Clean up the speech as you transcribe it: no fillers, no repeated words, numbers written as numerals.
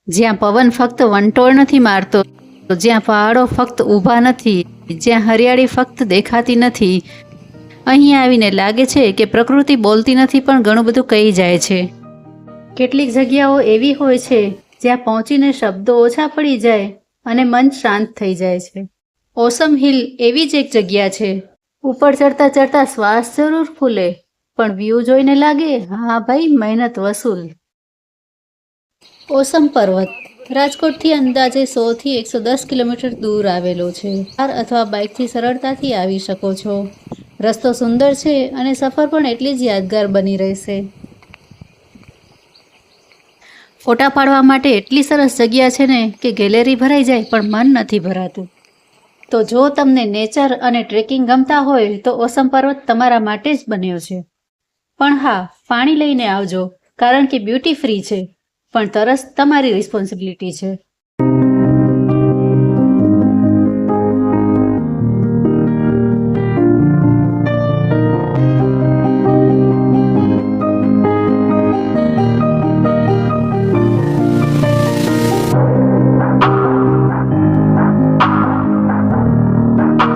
જ્યાં પવન ફક્ત વંટોળ નથી મારતો, જ્યાં પહાડો ફક્ત ઊભા નથી, જ્યાં હરિયાળી ફક્ત દેખાતી નથી, અહીં આવીને લાગે છે કે પ્રકૃતિ બોલતી નથી પણ ઘણું બધું કહી જાય છે. કેટલીક જગ્યાઓ એવી હોય છે જ્યાં પહોંચીને શબ્દો ઓછા પડી જાય અને મન શાંત થઈ જાય છે. ઓસમ હિલ એવી જ એક જગ્યા છે. ઉપર ચડતા ચડતા શ્વાસ જરૂર ફૂલે, પણ વ્યૂ જોઈને લાગે, હા ભાઈ, મહેનત વસૂલ. ઓસમ પર્વત રાજકોટથી અંદાજે 100 થી 110 કિલોમીટર દૂર આવેલો છે. કાર અથવા બાઇકથી સરળતાથી આવી શકો છો. રસ્તો સુંદર છે અને સફર પણ એટલી જ યાદગાર બની રહેશે. ફોટા પાડવા માટે એટલી સરસ જગ્યા છે ને કે ગેલેરી ભરાઈ જાય પણ મન નથી ભરાતું. તો જો તમને નેચર અને ટ્રેકિંગ ગમતા હોય તો ઓસમ પર્વત તમારા માટે જ બન્યો છે. પણ હા, પાણી લઈને આવજો, કારણ કે બ્યુટી ફ્રી છે, પણ તરસ તમારી રિસ્પોન્સિબિલિટી છે.